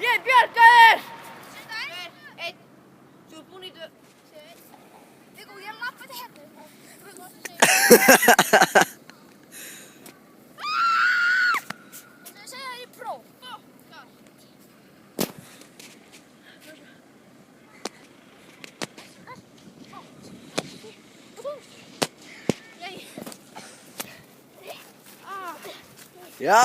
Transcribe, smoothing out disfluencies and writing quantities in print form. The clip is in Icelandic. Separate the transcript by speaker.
Speaker 1: Ég bjarga þér! Einn. Þú ert búin í dö... Viggo, ég lappa til hérna. Þú segja það í próf.
Speaker 2: Já.